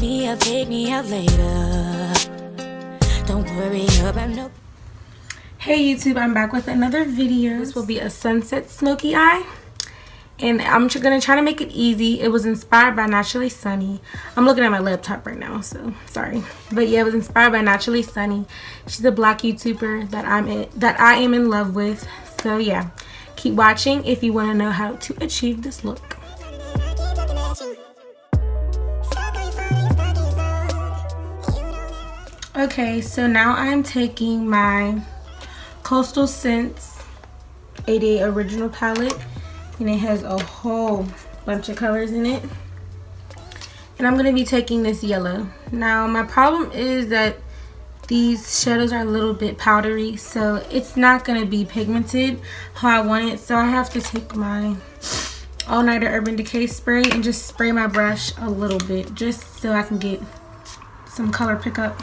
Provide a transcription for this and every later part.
pick me up later. Don't worry about no. Hey YouTube, I'm back with another video. This will be a sunset smoky eye. And I'm gonna try to make it easy. It was inspired by Naturally Sunny. I'm looking at my laptop right now, so sorry. But yeah, it was inspired by Naturally Sunny. She's a black YouTuber that I am in love with. So yeah, keep watching if you want to know how to achieve this look. Okay, so now I'm taking my Coastal Scents 88 Original palette, and it has a whole bunch of colors in it. And I'm going to be taking this yellow. Now my problem is that these shadows are a little bit powdery, so it's not going to be pigmented how I want it. So I have to take my All Nighter Urban Decay spray and just spray my brush a little bit, just so I can get some color pickup.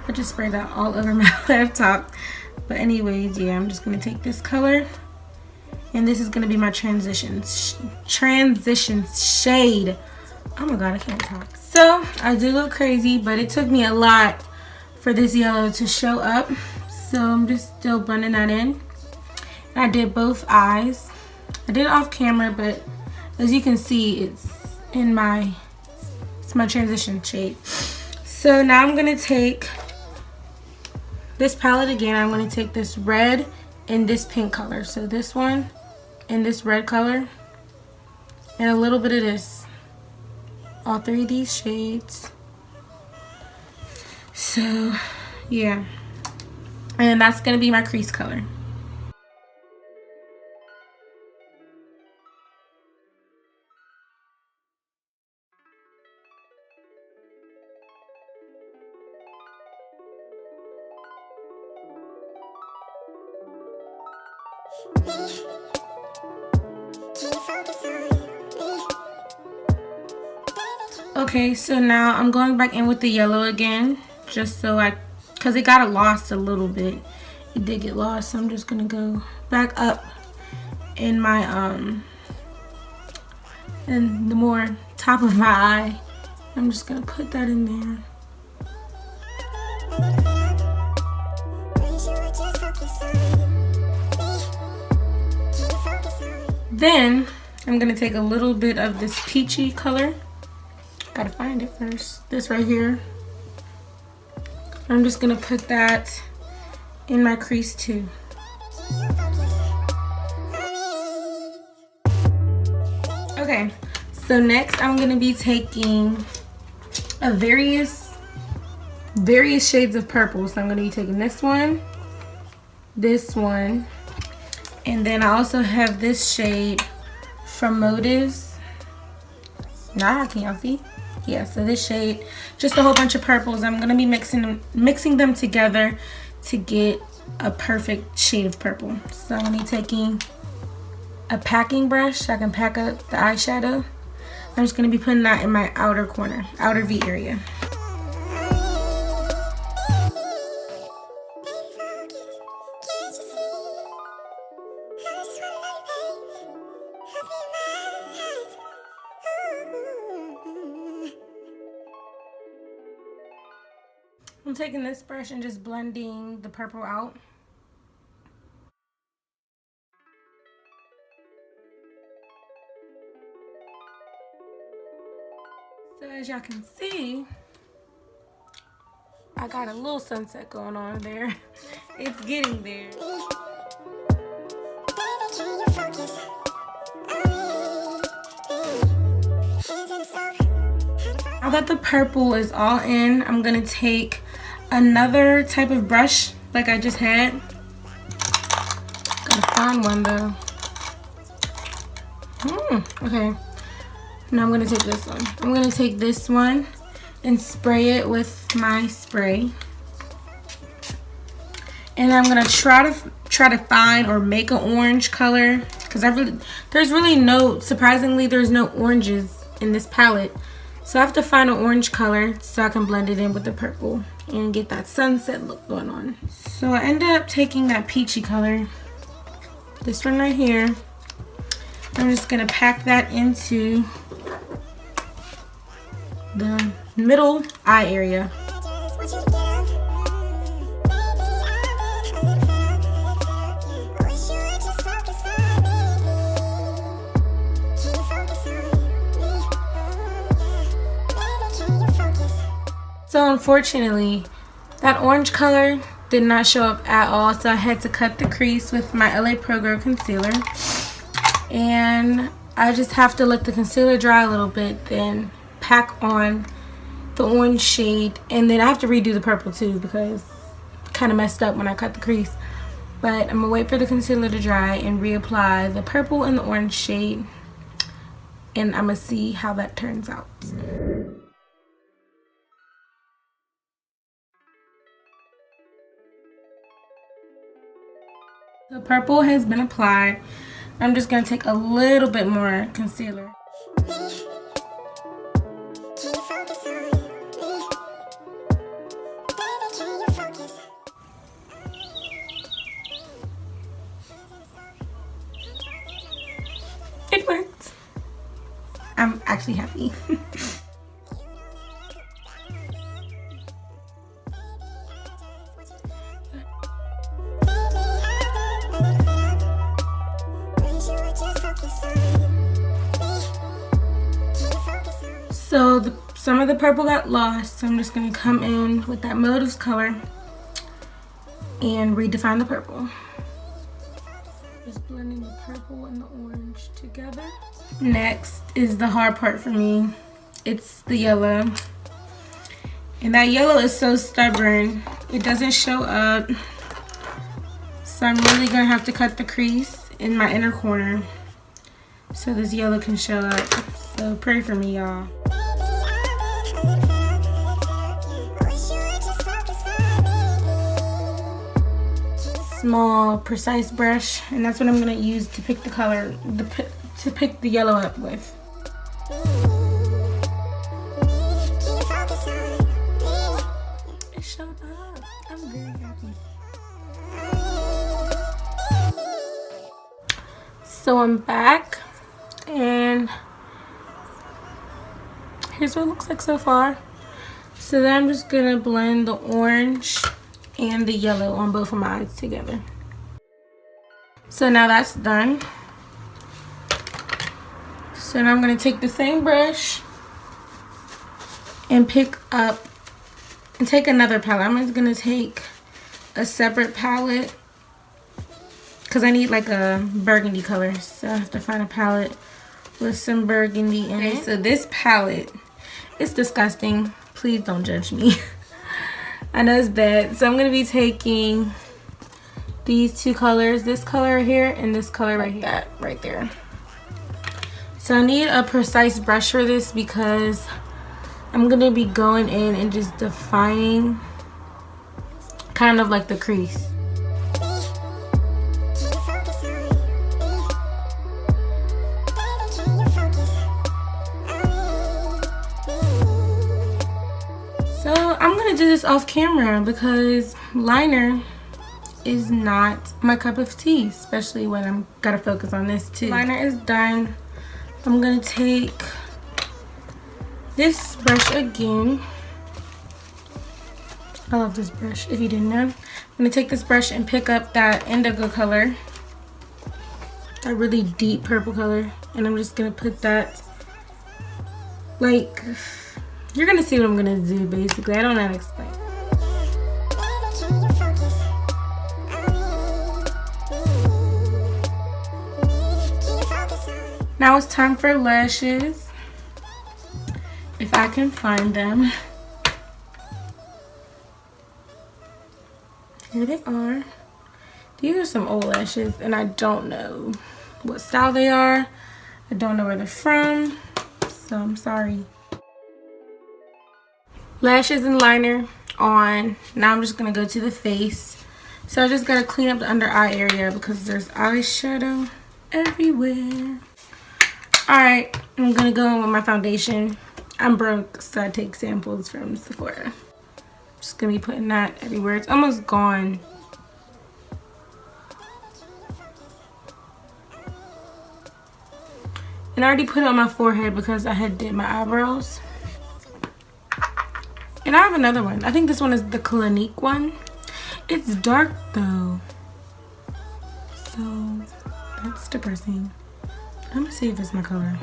I just sprayed that all over my laptop. But anyways, yeah, I'm just going to take this color. And this is going to be my transition shade. Oh my god, I can't talk. So, I do look crazy, but it took me a lot for this yellow to show up. So, I'm just still blending that in. And I did both eyes. I did it off camera, but as you can see, it's my transition shade. So, now I'm going to take this palette again. I'm going to take this red and this pink color. So this one and this red color and a little bit of this. All three of these shades. So yeah. And that's going to be my crease color. Okay, so now I'm going back in with the yellow again, just so because it got lost a little bit. It did get lost, so I'm just gonna go back up in my in the more top of my eye. I'm just gonna put that in there. Then I'm gonna take a little bit of this peachy color. Gotta find it first. This right here. I'm just gonna put that in my crease too. Okay, so next I'm gonna be taking a various shades of purple. So I'm gonna be taking this one, and then I also have this shade from Motives. Nah, can y'all see? Yeah, so this shade, just a whole bunch of purples. I'm gonna be mixing them together to get a perfect shade of purple. So I'm gonna be taking a packing brush so I can pack up the eyeshadow. I'm just gonna be putting that in my outer corner, outer V area. I'm taking this brush and just blending the purple out. So as y'all can see, I got a little sunset going on there. It's getting there. Now that the purple is all in, I'm gonna take another type of brush like I just had. Gotta find one though. Okay. Now I'm gonna take this one. I'm gonna take this one and spray it with my spray. And I'm gonna try to find or make an orange color, because surprisingly there's no oranges in this palette. So I have to find an orange color so I can blend it in with the purple and get that sunset look going on. So I ended up taking that peachy color, this one right here. I'm just gonna pack that into the middle eye area. So unfortunately, that orange color did not show up at all, so I had to cut the crease with my LA Pro Grow concealer. And I just have to let the concealer dry a little bit, then pack on the orange shade, and then I have to redo the purple too because it kind of messed up when I cut the crease. But I'm gonna wait for the concealer to dry and reapply the purple and the orange shade, and I'm gonna see how that turns out. The purple has been applied. I'm just gonna take a little bit more concealer. It worked. I'm actually happy. So some of the purple got lost, so I'm just going to come in with that Motives color and redefine the purple. Just blending the purple and the orange together. Next is the hard part for me. It's the yellow. And that yellow is so stubborn. It doesn't show up. So I'm really going to have to cut the crease in my inner corner so this yellow can show up. So pray for me, y'all. Small, precise brush, and that's what I'm going to use to pick the color, to pick the yellow up with. It showed up. I'm very happy. So I'm back, and here's what it looks like so far. So then I'm just gonna blend the orange and the yellow on both of my eyes together. So now that's done. So now I'm gonna take the same brush and pick up and take another palette. I'm just gonna take a separate palette because I need like a burgundy color. So I have to find a palette with some burgundy in it. So this palette, it's disgusting. Please don't judge me. I know it's bad. So I'm going to be taking these two colors, this color right here and this color right here. That right there. So I need a precise brush for this because I'm going to be going in and just defining kind of like the crease. So I'm gonna do this off camera because liner is not my cup of tea, especially when I'm gotta focus on this too. Liner is done. I'm gonna take this brush again. I love this brush, if you didn't know. I'm gonna take this brush and pick up that indigo color, that really deep purple color, and I'm just gonna put that like, you're gonna see what I'm gonna do basically. I don't know how to explain. Now it's time for lashes. If I can find them. Here they are. These are some old lashes and I don't know what style they are. I don't know where they're from, so I'm sorry. Lashes and liner on. Now I'm just gonna go to the face. So I just gotta clean up the under eye area because there's eyeshadow everywhere. Alright, I'm gonna go in with my foundation. I'm broke, so I take samples from Sephora. Just gonna be putting that everywhere. It's almost gone. And I already put it on my forehead because I had did my eyebrows. And I have another one. I think this one is the Clinique one. It's dark though, so that's depressing. I'm gonna see if it's my color.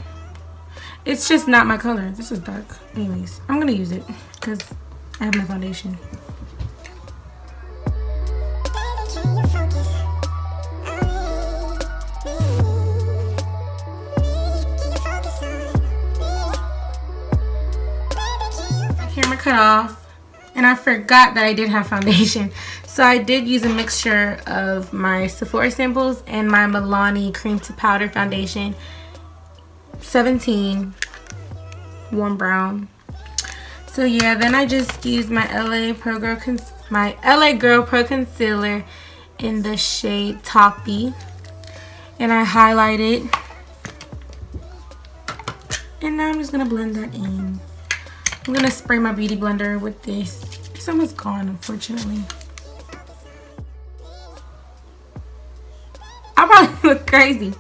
It's just not my color. This is dark. Anyways, I'm gonna use it because I have my foundation. Camera cut off, and I forgot that I did have foundation, so I did use a mixture of my Sephora samples and my Milani cream to powder foundation 17 warm brown. So yeah, then I just used my LA Girl Pro Concealer in the shade Toppy, and I highlighted, and now I'm just gonna blend that in. I'm gonna spray my beauty blender with this. Some is gone, unfortunately. I probably look crazy.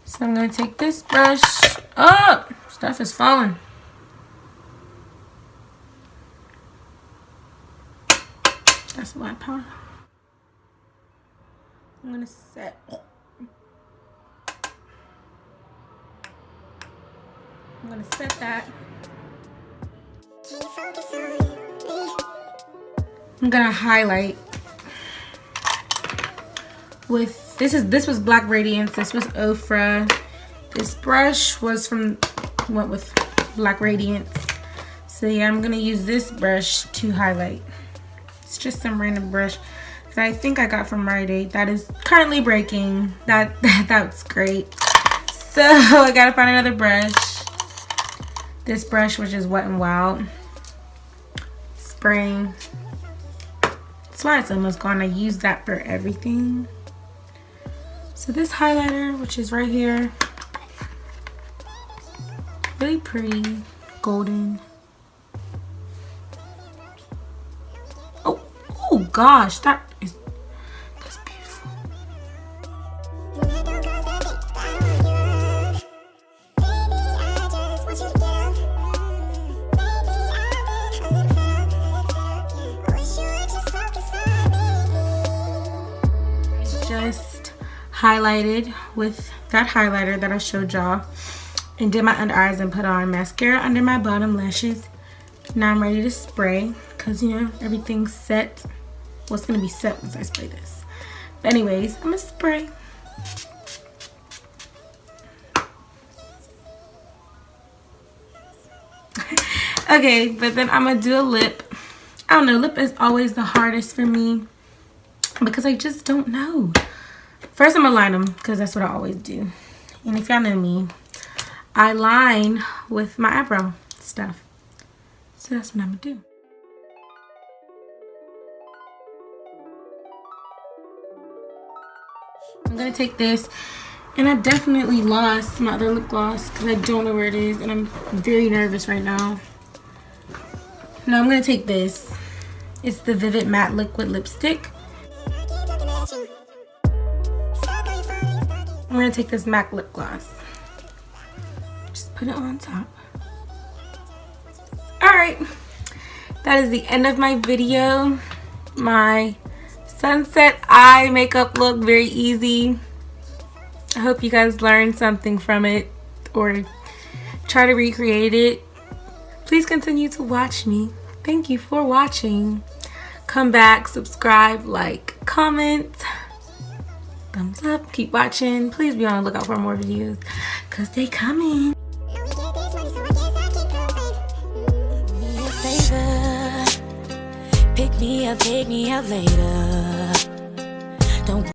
So I'm gonna take this brush. Oh, stuff is falling. That's a lot of powder. I'm gonna set. I'm gonna set that. I'm gonna highlight with this was Black Radiance. This was Ofra. This brush went with Black Radiance. So yeah, I'm gonna use this brush to highlight. It's just some random brush that I think I got from Rite Aid that is currently breaking. That's great. So I gotta find another brush. This brush, which is Wet n Wild. Spraying. That's why it's almost gone. I use that for everything. So this highlighter, which is right here, really pretty, golden. Oh gosh, that's beautiful. Just highlighted with that highlighter that I showed y'all, and did my under eyes and put on mascara under my bottom lashes. Now I'm ready to spray because, you know, everything's set. Well, it's going to be set once I spray this. But anyways, I'm going to spray. Okay, but then I'm going to do a lip. I don't know, lip is always the hardest for me because I just don't know. First, I'm going to line them because that's what I always do. And if y'all know me, I line with my eyebrow stuff. So that's what I'm going to do. I'm going to take this, and I definitely lost my other lip gloss because I don't know where it is, and I'm very nervous right now. Now I'm going to take this. It's the Vivid Matte Liquid Lipstick. I'm going to take this MAC lip gloss. Just put it on top. Alright, that is the end of my video. My sunset eye makeup look, very easy. I hope you guys learned something from it or try to recreate it. Please continue to watch me. Thank you for watching. Come back, subscribe, like, comment, thumbs up, keep watching. Please be on the lookout for more videos because they coming. Pick me up, take me out later. Don't